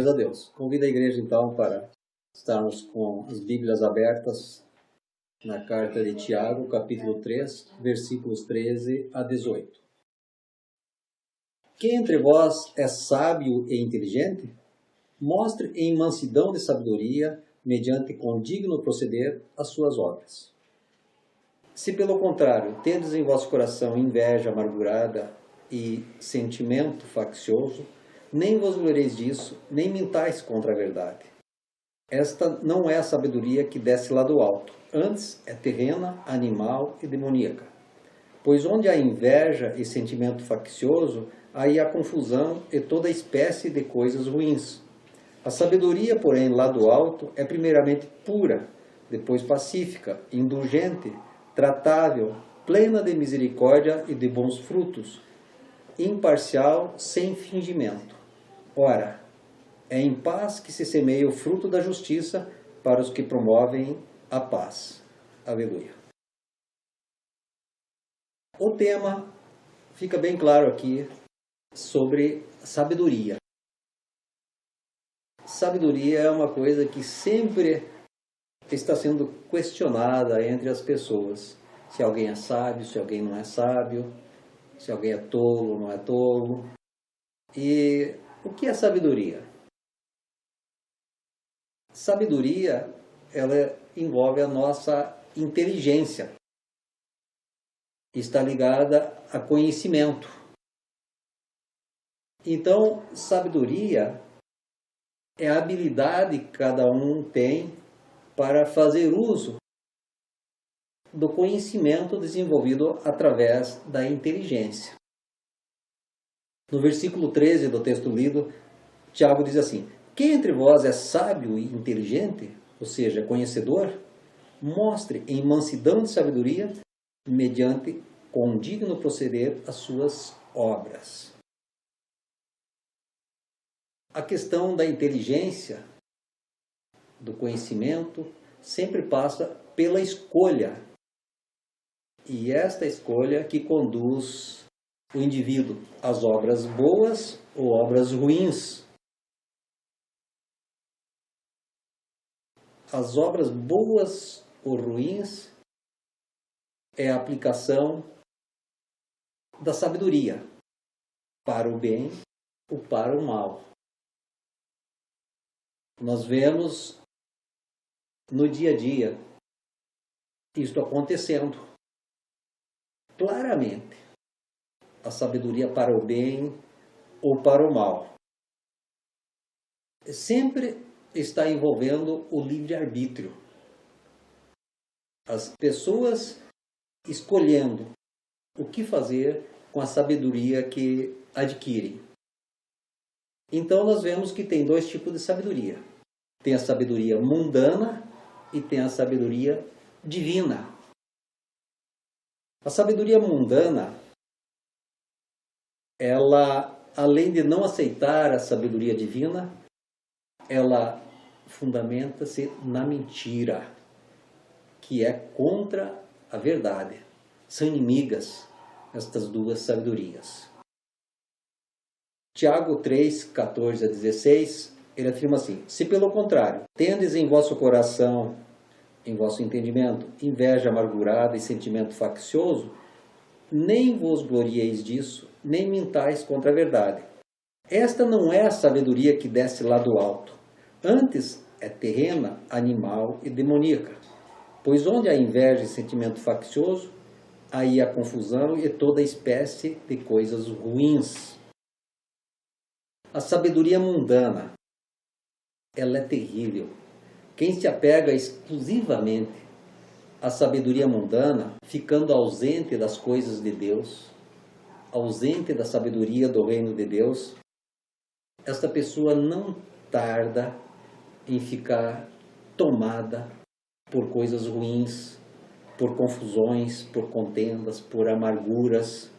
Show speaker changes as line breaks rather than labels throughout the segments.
Glórias a Deus. Convido a igreja então para estarmos com as Bíblias abertas na carta de Tiago, capítulo 3, versículos 13 a 18. Quem entre vós é sábio e inteligente? Mostre em mansidão de sabedoria, mediante condigno proceder, as suas obras. Se pelo contrário tendes em vosso coração inveja amargurada e sentimento faccioso, nem vos glorieis disso, nem mintais contra a verdade. Esta não é a sabedoria que desce lá do alto, antes é terrena, animal e demoníaca. Pois onde há inveja e sentimento faccioso, aí há confusão e toda espécie de coisas ruins. A sabedoria, porém, lá do alto, é primeiramente pura, depois pacífica, indulgente, tratável, plena de misericórdia e de bons frutos, imparcial, sem fingimento. Ora, é em paz que se semeia o fruto da justiça para os que promovem a paz. Aleluia. O tema fica bem claro aqui sobre sabedoria. Sabedoria é uma coisa que sempre está sendo questionada entre as pessoas. Se alguém é sábio, se alguém não é sábio, se alguém é tolo ou não é tolo. E o que é sabedoria? Sabedoria, ela envolve a nossa inteligência. Está ligada a conhecimento. Então, sabedoria é a habilidade que cada um tem para fazer uso do conhecimento desenvolvido através da inteligência. No versículo 13 do texto lido, Tiago diz assim: quem entre vós é sábio e inteligente, ou seja, conhecedor, mostre em mansidão de sabedoria, mediante condigno proceder, as suas obras. A questão da inteligência, do conhecimento, sempre passa pela escolha. E esta escolha que conduz o indivíduo às obras boas ou obras ruins. As obras boas ou ruins é a aplicação da sabedoria para o bem ou para o mal. Nós vemos no dia a dia isto acontecendo claramente. A sabedoria para o bem ou para o mal. Sempre está envolvendo o livre-arbítrio. As pessoas escolhendo o que fazer com a sabedoria que adquirem. Então nós vemos que tem dois tipos de sabedoria. Tem a sabedoria mundana e tem a sabedoria divina. A sabedoria mundana, ela, além de não aceitar a sabedoria divina, ela fundamenta-se na mentira, que é contra a verdade. São inimigas estas duas sabedorias. Tiago 3, 14 a 16, ele afirma assim: se pelo contrário, tendes em vosso coração, em vosso entendimento, inveja amargurada e sentimento faccioso, nem vos glorieis disso, nem mintais contra a verdade. Esta não é a sabedoria que desce lá do alto. Antes é terrena, animal e demoníaca. Pois onde há inveja e sentimento faccioso, aí há confusão e toda espécie de coisas ruins. A sabedoria mundana, ela é terrível. Quem se apega exclusivamente à sabedoria mundana, ficando ausente das coisas de Deus, ausente da sabedoria do reino de Deus, esta pessoa não tarda em ficar tomada por coisas ruins, por confusões, por contendas, por amarguras,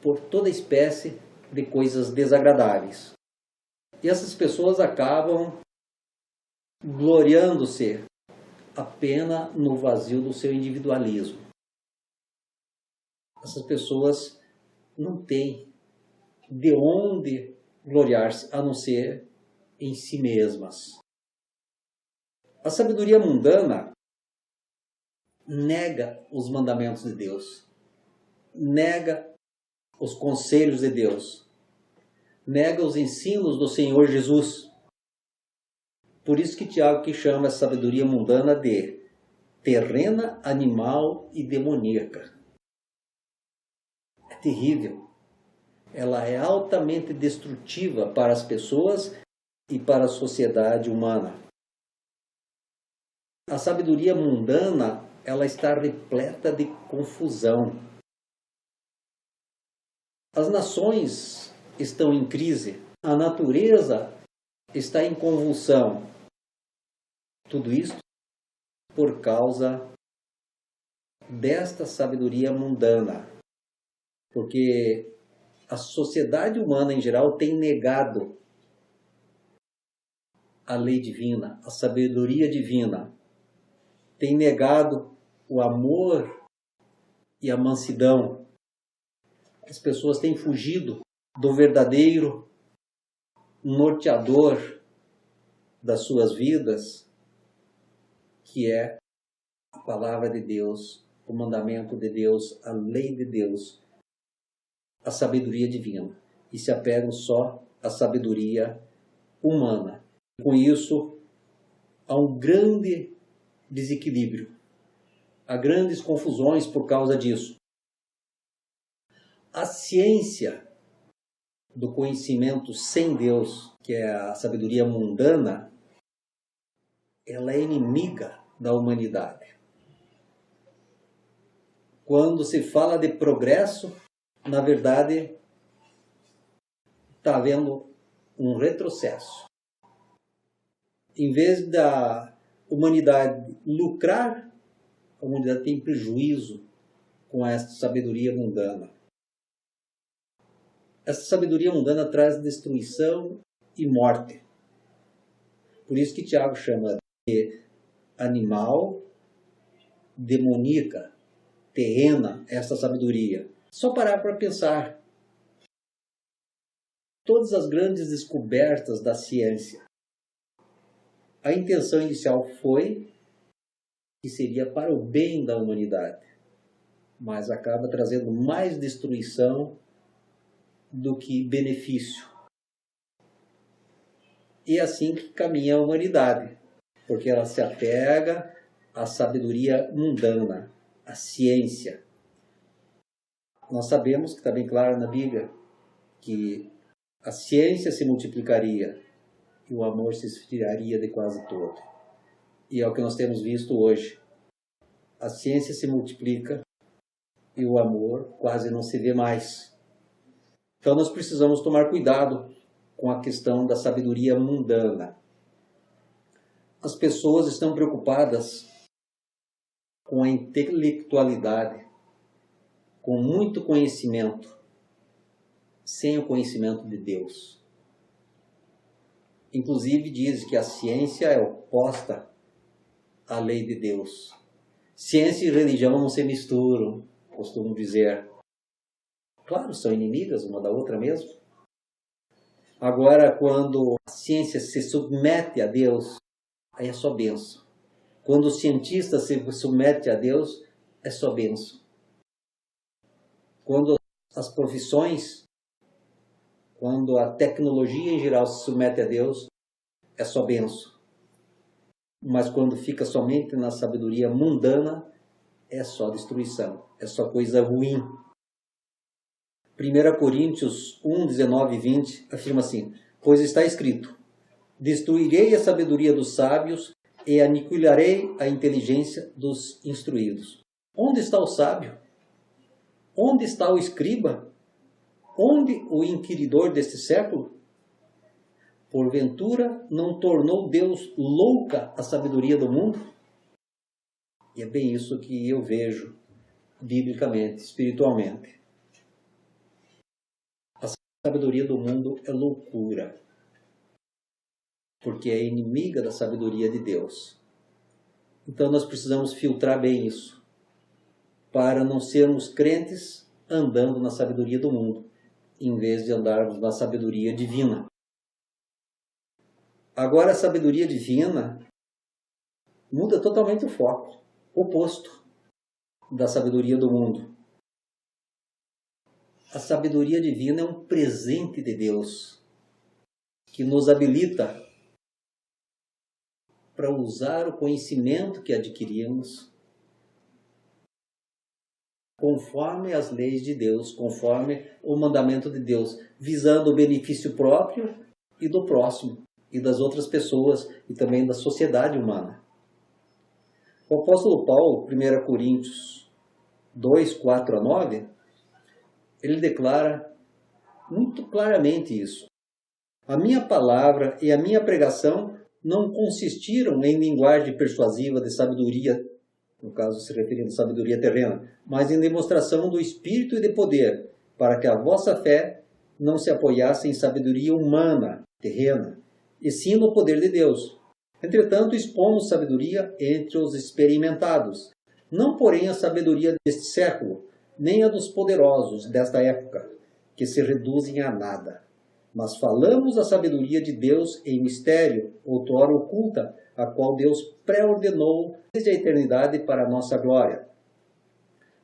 por toda espécie de coisas desagradáveis. E essas pessoas acabam gloriando-se apenas no vazio do seu individualismo. Essas pessoas não têm de onde gloriar-se, a não ser em si mesmas. A sabedoria mundana nega os mandamentos de Deus, nega os conselhos de Deus, nega os ensinos do Senhor Jesus. Por isso que Tiago que chama a sabedoria mundana de terrena, animal e demoníaca. É terrível. Ela é altamente destrutiva para as pessoas e para a sociedade humana. A sabedoria mundana, ela está repleta de confusão. As nações estão em crise, a natureza está em convulsão. Tudo isso por causa desta sabedoria mundana. Porque a sociedade humana em geral tem negado a lei divina, a sabedoria divina. Tem negado o amor e a mansidão. As pessoas têm fugido do verdadeiro norteador das suas vidas, que é a palavra de Deus, o mandamento de Deus, a lei de Deus, a sabedoria divina, e se apegam só à sabedoria humana. Com isso, há um grande desequilíbrio, há grandes confusões por causa disso. A ciência do conhecimento sem Deus, que é a sabedoria mundana, ela é inimiga da humanidade. Quando se fala de progresso, na verdade, está havendo um retrocesso. Em vez da humanidade lucrar, a humanidade tem prejuízo com essa sabedoria mundana. Essa sabedoria mundana traz destruição e morte. Por isso que Tiago chama de animal, demoníaca, terrena, essa sabedoria. Só parar para pensar. Todas as grandes descobertas da ciência, a intenção inicial foi que seria para o bem da humanidade, mas acaba trazendo mais destruição do que benefício. E é assim que caminha a humanidade, porque ela se apega à sabedoria mundana, à ciência. Nós sabemos que está bem claro na Bíblia que a ciência se multiplicaria e o amor se esfriaria de quase todo. E é o que nós temos visto hoje. A ciência se multiplica e o amor quase não se vê mais. Então nós precisamos tomar cuidado com a questão da sabedoria mundana. As pessoas estão preocupadas com a intelectualidade, com muito conhecimento, sem o conhecimento de Deus. Inclusive diz que a ciência é oposta à lei de Deus. Ciência e religião não se misturam, costumo dizer. Claro, são inimigas uma da outra mesmo. Agora, quando a ciência se submete a Deus, aí é só bênção. Quando o cientista se submete a Deus, é só bênção. Quando as profissões, quando a tecnologia em geral se submete a Deus, é só bênção. Mas quando fica somente na sabedoria mundana, é só destruição, é só coisa ruim. 1 Coríntios 1, 19 e 20 afirma assim: pois está escrito, destruirei a sabedoria dos sábios e aniquilarei a inteligência dos instruídos. Onde está o sábio? Onde está o escriba? Onde o inquiridor deste século? Porventura não tornou Deus louca a sabedoria do mundo? E é bem isso que eu vejo biblicamente, espiritualmente. A sabedoria do mundo é loucura, porque é inimiga da sabedoria de Deus. Então nós precisamos filtrar bem isso, para não sermos crentes andando na sabedoria do mundo, em vez de andarmos na sabedoria divina. Agora a sabedoria divina muda totalmente o foco, oposto da sabedoria do mundo. A sabedoria divina é um presente de Deus que nos habilita para usar o conhecimento que adquirimos conforme as leis de Deus, conforme o mandamento de Deus, visando o benefício próprio e do próximo, e das outras pessoas, e também da sociedade humana. O apóstolo Paulo, 1 Coríntios 2, 4 a 9, ele declara muito claramente isso. A minha palavra e a minha pregação não consistiram em linguagem persuasiva de sabedoria, no caso se referindo à sabedoria terrena, mas em demonstração do Espírito e de poder, para que a vossa fé não se apoiasse em sabedoria humana, terrena, e sim no poder de Deus. Entretanto, expomos sabedoria entre os experimentados, não porém a sabedoria deste século, nem a dos poderosos desta época, que se reduzem a nada. Mas falamos a sabedoria de Deus em mistério, outrora oculta, a qual Deus pré-ordenou desde a eternidade para a nossa glória.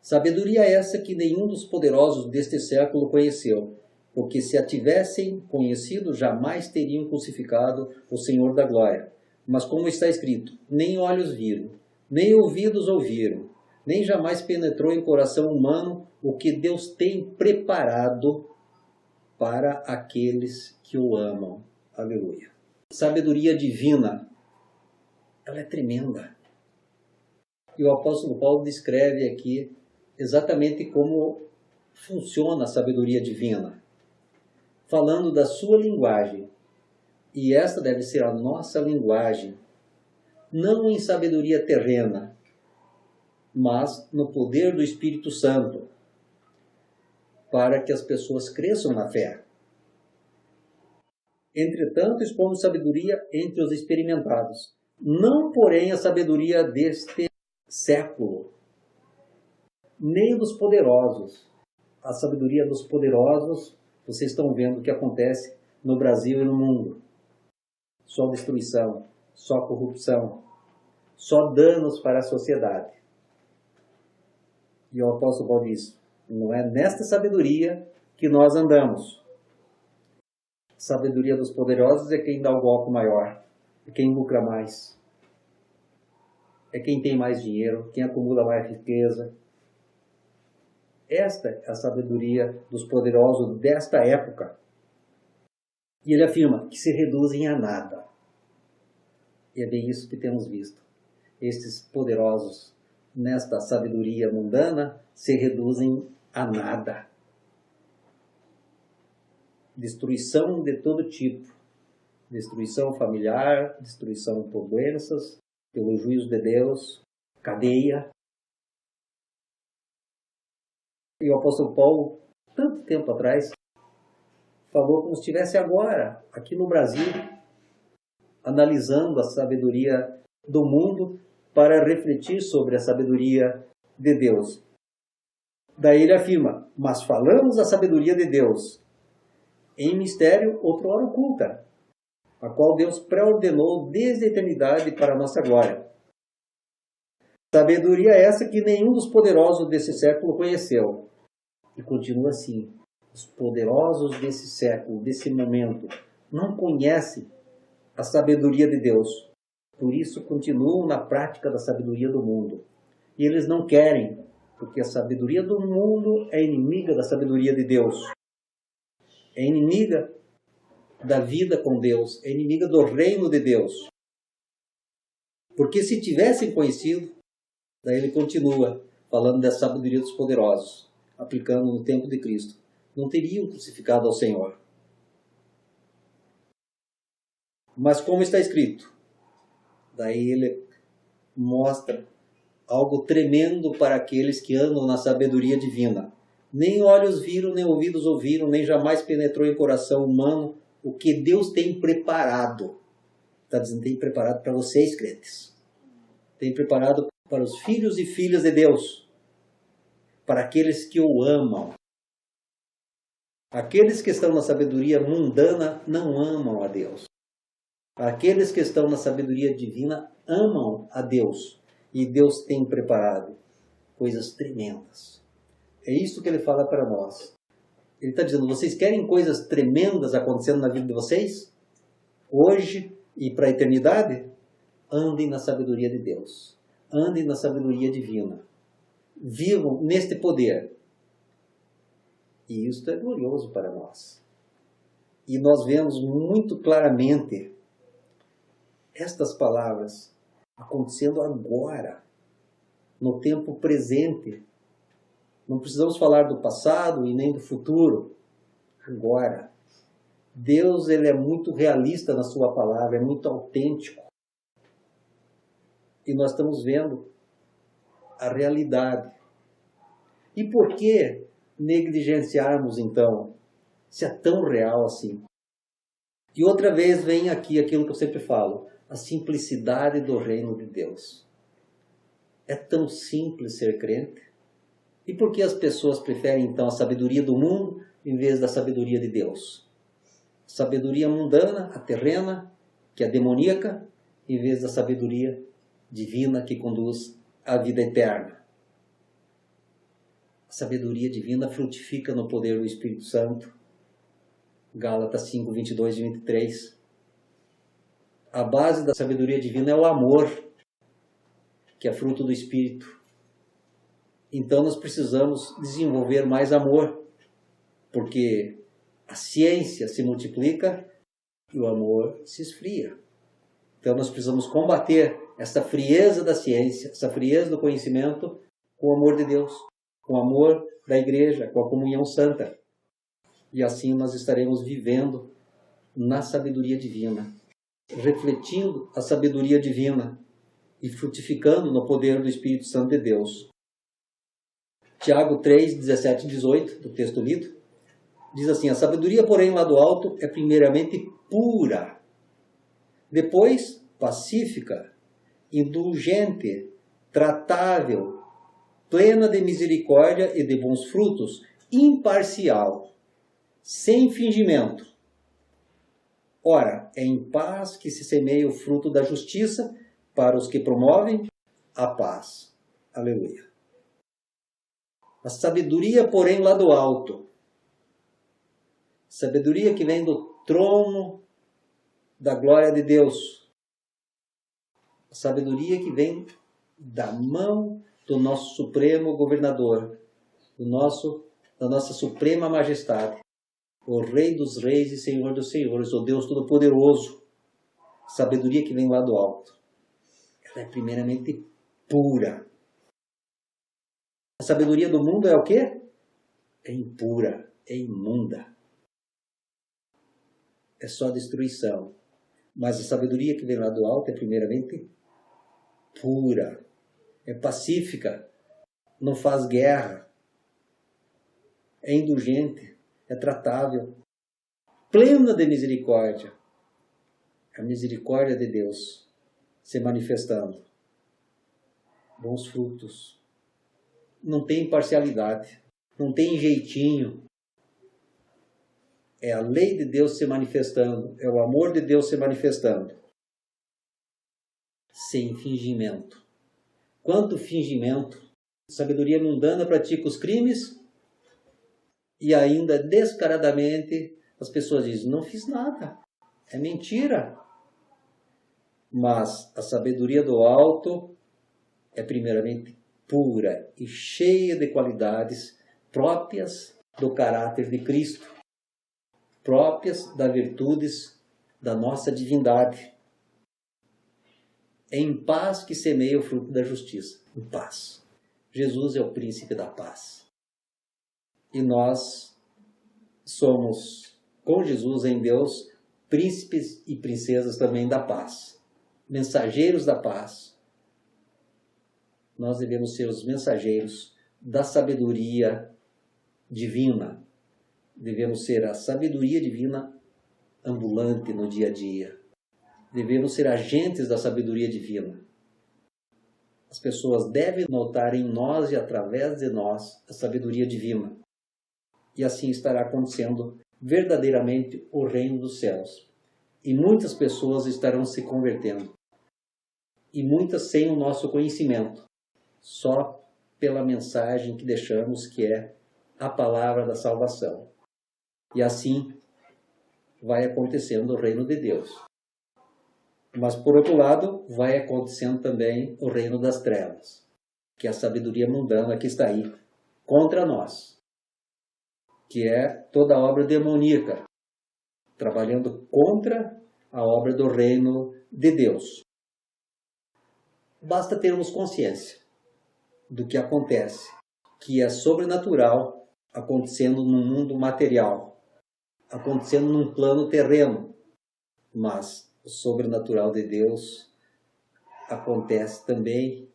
Sabedoria essa que nenhum dos poderosos deste século conheceu, porque se a tivessem conhecido, jamais teriam crucificado o Senhor da glória. Mas como está escrito, nem olhos viram, nem ouvidos ouviram, nem jamais penetrou em coração humano o que Deus tem preparado para aqueles que o amam. Aleluia. Sabedoria divina, ela é tremenda. E o apóstolo Paulo descreve aqui exatamente como funciona a sabedoria divina, falando da sua linguagem. E esta deve ser a nossa linguagem, não em sabedoria terrena, mas no poder do Espírito Santo, para que as pessoas cresçam na fé. Entretanto, expomos sabedoria entre os experimentados, não porém a sabedoria deste século, nem dos poderosos. A sabedoria dos poderosos, vocês estão vendo o que acontece no Brasil e no mundo. Só destruição, só corrupção, só danos para a sociedade. E o apóstolo Paulo diz, não é nesta sabedoria que nós andamos. A sabedoria dos poderosos é quem dá o golpe maior, é quem lucra mais, é quem tem mais dinheiro, quem acumula mais riqueza. Esta é a sabedoria dos poderosos desta época. E ele afirma que se reduzem a nada. E é bem isso que temos visto. Estes poderosos, nesta sabedoria mundana, se reduzem a nada. Destruição de todo tipo. Destruição familiar, destruição por doenças, pelo juízo de Deus, cadeia. E o apóstolo Paulo, tanto tempo atrás, falou como se estivesse agora, aqui no Brasil, analisando a sabedoria do mundo para refletir sobre a sabedoria de Deus. Daí ele afirma, mas falamos a sabedoria de Deus em mistério, outrora oculta, a qual Deus pré-ordenou desde a eternidade para a nossa glória. Sabedoria essa que nenhum dos poderosos desse século conheceu. E continua assim, os poderosos desse século, desse momento, não conhecem a sabedoria de Deus. Por isso continuam na prática da sabedoria do mundo. E eles não querem, porque a sabedoria do mundo é inimiga da sabedoria de Deus. É inimiga da vida com Deus, é inimiga do reino de Deus. Porque se tivessem conhecido, daí ele continua falando da sabedoria dos poderosos, aplicando no tempo de Cristo, não teriam crucificado ao Senhor. Mas como está escrito, daí ele mostra algo tremendo para aqueles que andam na sabedoria divina. Nem olhos viram, nem ouvidos ouviram, nem jamais penetrou em coração humano o que Deus tem preparado. Está dizendo, tem preparado para vocês, crentes. Tem preparado para os filhos e filhas de Deus. Para aqueles que o amam. Aqueles que estão na sabedoria mundana não amam a Deus. Aqueles que estão na sabedoria divina amam a Deus. E Deus tem preparado coisas tremendas. É isso que ele fala para nós. Ele está dizendo, vocês querem coisas tremendas acontecendo na vida de vocês? Hoje e para a eternidade? Andem na sabedoria de Deus. Andem na sabedoria divina. Vivam neste poder. E isso é glorioso para nós. E nós vemos muito claramente estas palavras acontecendo agora, no tempo presente. Não precisamos falar do passado e nem do futuro. Agora. Deus, ele é muito realista na sua palavra, é muito autêntico. E nós estamos vendo a realidade. E por que negligenciarmos, então, se é tão real assim? E outra vez vem aqui aquilo que eu sempre falo, a simplicidade do reino de Deus. É tão simples ser crente. E por que as pessoas preferem, então, a sabedoria do mundo em vez da sabedoria de Deus? Sabedoria mundana, a terrena, que é demoníaca, em vez da sabedoria divina que conduz à vida eterna. A sabedoria divina frutifica no poder do Espírito Santo. Gálatas 5, 22 e 23. A base da sabedoria divina é o amor, que é fruto do Espírito. Então nós precisamos desenvolver mais amor, porque a ciência se multiplica e o amor se esfria. Então nós precisamos combater essa frieza da ciência, essa frieza do conhecimento com o amor de Deus, com o amor da igreja, com a comunhão santa. E assim nós estaremos vivendo na sabedoria divina, refletindo a sabedoria divina e frutificando no poder do Espírito Santo de Deus. Tiago 3, 17 e 18, do texto lido, diz assim, a sabedoria, porém, lá do alto, é primeiramente pura, depois pacífica, indulgente, tratável, plena de misericórdia e de bons frutos, imparcial, sem fingimento. Ora, é em paz que se semeia o fruto da justiça para os que promovem a paz. Aleluia. A sabedoria, porém, lá do alto. Sabedoria que vem do trono da glória de Deus. A sabedoria que vem da mão do nosso supremo governador, da nossa suprema majestade, o Rei dos reis e Senhor dos senhores, o Deus Todo-Poderoso. Sabedoria que vem lá do alto. Ela é primeiramente pura. A sabedoria do mundo é o quê? É impura, é imunda. É só destruição. Mas a sabedoria que vem lá do alto é primeiramente pura. É pacífica. Não faz guerra. É indulgente. É tratável. Plena de misericórdia. A misericórdia de Deus se manifestando. Bons frutos. Não tem imparcialidade. Não tem jeitinho. É a lei de Deus se manifestando. É o amor de Deus se manifestando. Sem fingimento. Quanto fingimento? Sabedoria mundana pratica os crimes e ainda descaradamente as pessoas dizem, não fiz nada. É mentira. Mas a sabedoria do alto é primeiramente pura e cheia de qualidades próprias do caráter de Cristo, próprias das virtudes da nossa divindade. É em paz que semeia o fruto da justiça. Em paz. Jesus é o príncipe da paz. E nós somos, com Jesus em Deus, príncipes e princesas também da paz. Mensageiros da paz. Nós devemos ser os mensageiros da sabedoria divina. Devemos ser a sabedoria divina ambulante no dia a dia. Devemos ser agentes da sabedoria divina. As pessoas devem notar em nós e através de nós a sabedoria divina. E assim estará acontecendo verdadeiramente o reino dos céus. E muitas pessoas estarão se convertendo. E muitas sem o nosso conhecimento. Só pela mensagem que deixamos, que é a palavra da salvação. E assim vai acontecendo o reino de Deus. Mas, por outro lado, vai acontecendo também o reino das trevas, que é a sabedoria mundana que está aí contra nós, que é toda a obra demoníaca, trabalhando contra a obra do reino de Deus. Basta termos consciência do que acontece, que é sobrenatural acontecendo no mundo material, acontecendo num plano terreno, mas o sobrenatural de Deus acontece também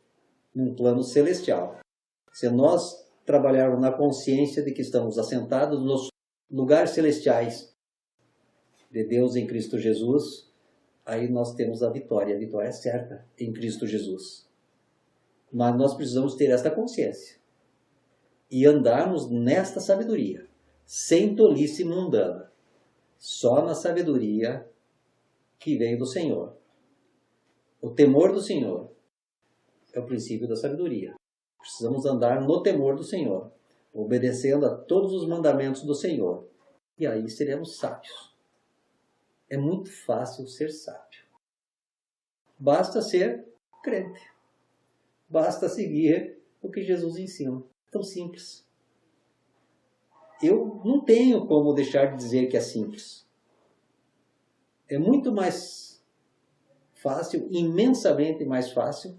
num plano celestial. Se nós trabalharmos na consciência de que estamos assentados nos lugares celestiais de Deus em Cristo Jesus, aí nós temos a vitória é certa em Cristo Jesus. Mas nós precisamos ter esta consciência e andarmos nesta sabedoria, sem tolice mundana, só na sabedoria que vem do Senhor. O temor do Senhor é o princípio da sabedoria. Precisamos andar no temor do Senhor, obedecendo a todos os mandamentos do Senhor. E aí seremos sábios. É muito fácil ser sábio. Basta ser crente. Basta seguir o que Jesus ensina. Tão simples. Eu não tenho como deixar de dizer que é simples. É muito mais fácil, imensamente mais fácil,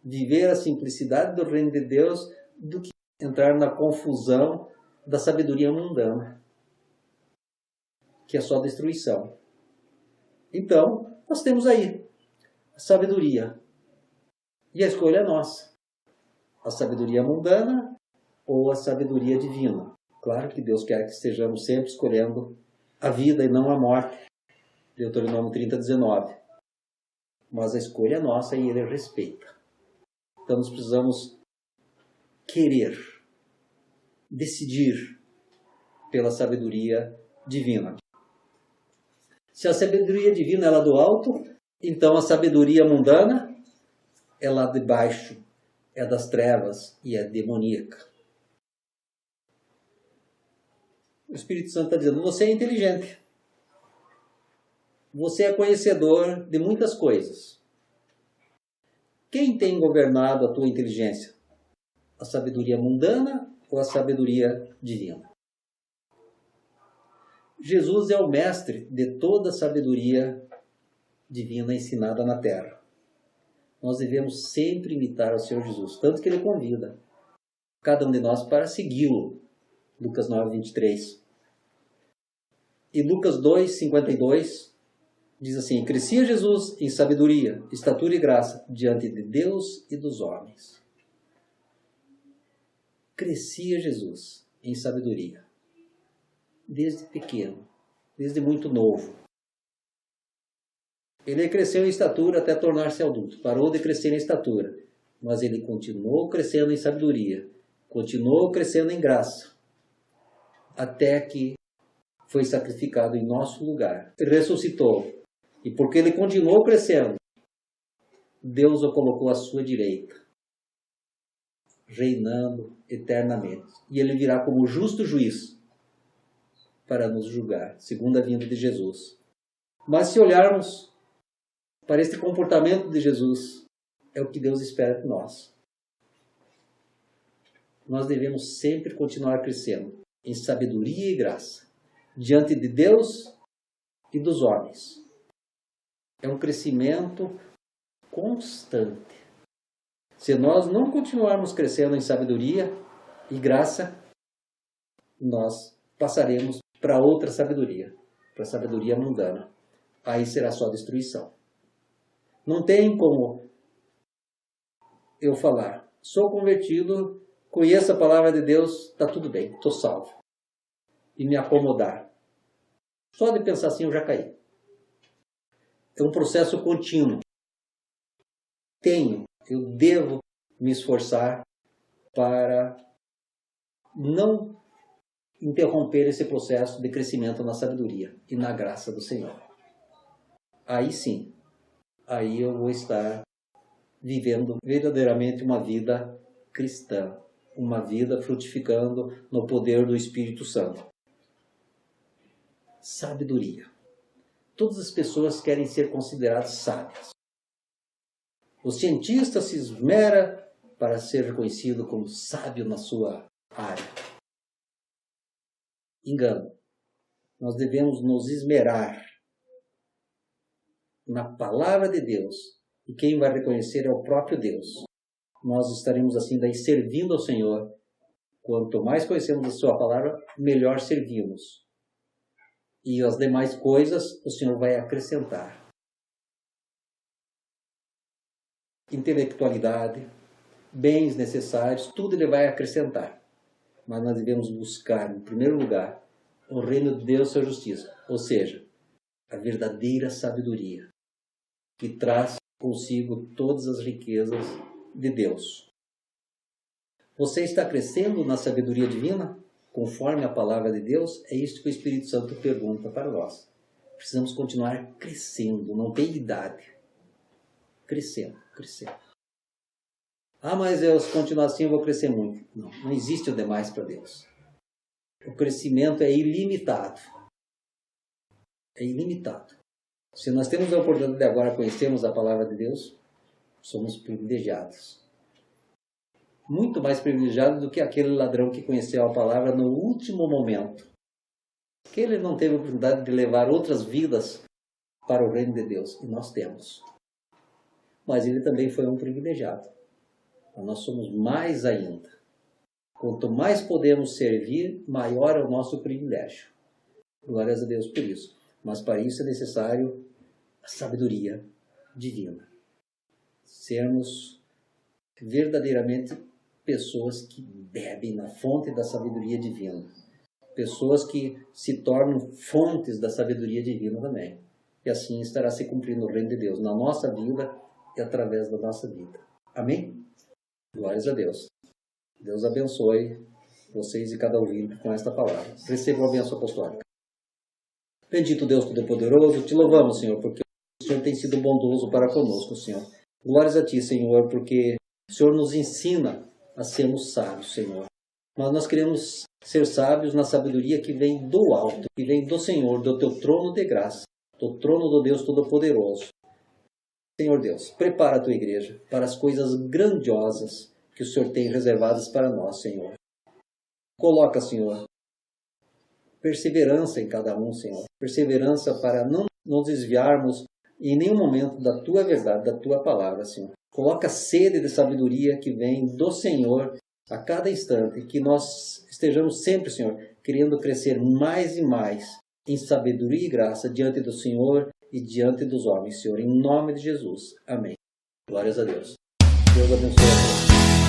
viver a simplicidade do reino de Deus do que entrar na confusão da sabedoria mundana, que é só destruição. Então, nós temos aí a sabedoria. E a escolha é nossa. A sabedoria mundana ou a sabedoria divina. Claro que Deus quer que estejamos sempre escolhendo a vida e não a morte. Deuteronômio 30:19. Mas a escolha é nossa e Ele respeita. Então nós precisamos querer, decidir pela sabedoria divina. Se a sabedoria divina é lá do alto, então a sabedoria mundana é lá de baixo, é das trevas e é demoníaca. O Espírito Santo está dizendo, você é inteligente. Você é conhecedor de muitas coisas. Quem tem governado a tua inteligência? A sabedoria mundana ou a sabedoria divina? Jesus é o mestre de toda a sabedoria divina ensinada na terra. Nós devemos sempre imitar o Senhor Jesus, tanto que Ele convida cada um de nós para segui-lo. Lucas 9:23. E Lucas 2:52 diz assim, crescia Jesus em sabedoria, estatura e graça diante de Deus e dos homens. Crescia Jesus em sabedoria, desde pequeno, desde muito novo. Ele cresceu em estatura até tornar-se adulto, parou de crescer em estatura, mas ele continuou crescendo em sabedoria, continuou crescendo em graça, até que foi sacrificado em nosso lugar, ressuscitou. E porque ele continuou crescendo, Deus o colocou à sua direita, reinando eternamente. E ele virá como justo juiz para nos julgar, segundo a vinda de Jesus. Mas se olharmos para este comportamento de Jesus, é o que Deus espera de nós. Nós devemos sempre continuar crescendo em sabedoria e graça, diante de Deus e dos homens. É um crescimento constante. Se nós não continuarmos crescendo em sabedoria e graça, nós passaremos para outra sabedoria, para a sabedoria mundana. Aí será só destruição. Não tem como eu falar, sou convertido, conheço a palavra de Deus, está tudo bem, estou salvo. E me acomodar. Só de pensar assim eu já caí. É um processo contínuo. Eu devo me esforçar para não interromper esse processo de crescimento na sabedoria e na graça do Senhor. Aí sim, aí eu vou estar vivendo verdadeiramente uma vida cristã, uma vida frutificando no poder do Espírito Santo. Sabedoria. Todas as pessoas querem ser consideradas sábias. O cientista se esmera para ser reconhecido como sábio na sua área. Engano. Nós devemos nos esmerar na palavra de Deus, e quem vai reconhecer é o próprio Deus. Nós estaremos assim daí servindo ao Senhor. Quanto mais conhecemos a sua palavra, melhor servimos. E as demais coisas o Senhor vai acrescentar. Intelectualidade, bens necessários, tudo Ele vai acrescentar. Mas nós devemos buscar, em primeiro lugar, o reino de Deus e a sua justiça. Ou seja, a verdadeira sabedoria, que traz consigo todas as riquezas de Deus. Você está crescendo na sabedoria divina, conforme a palavra de Deus? É isso que o Espírito Santo pergunta para nós. Precisamos continuar crescendo, não tem idade. Crescendo, crescendo. Ah, mas eu, se continuar assim, eu vou crescer muito. Não, não existe o demais para Deus. O crescimento é ilimitado. É ilimitado. Se nós temos a oportunidade de agora conhecermos a palavra de Deus, somos privilegiados. Muito mais privilegiados do que aquele ladrão que conheceu a palavra no último momento. Que ele não teve a oportunidade de levar outras vidas para o reino de Deus. E nós temos. Mas ele também foi um privilegiado. Mas nós somos mais ainda. Quanto mais podemos servir, maior é o nosso privilégio. Glórias a Deus por isso. Mas para isso é necessário a sabedoria divina. Sermos verdadeiramente pessoas que bebem na fonte da sabedoria divina. Pessoas que se tornam fontes da sabedoria divina também. E assim estará se cumprindo o reino de Deus na nossa vida e através da nossa vida. Amém? Glórias a Deus. Deus abençoe vocês e cada ouvinte com esta palavra. Recebam a bênção apostólica. Bendito Deus Todo-Poderoso, te louvamos, Senhor, porque o Senhor tem sido bondoso para conosco, Senhor. Glórias a ti, Senhor, porque o Senhor nos ensina a sermos sábios, Senhor. Mas nós queremos ser sábios na sabedoria que vem do alto, que vem do Senhor, do teu trono de graça, do trono do Deus Todo-Poderoso. Senhor Deus, prepara a tua igreja para as coisas grandiosas que o Senhor tem reservadas para nós, Senhor. Coloca, Senhor, perseverança em cada um, Senhor. Perseverança para não nos desviarmos em nenhum momento da tua verdade, da tua palavra, Senhor. Coloca sede de sabedoria que vem do Senhor a cada instante. Que nós estejamos sempre, Senhor, querendo crescer mais e mais em sabedoria e graça diante do Senhor e diante dos homens, Senhor. Em nome de Jesus. Amém. Glórias a Deus. Deus abençoe a todos.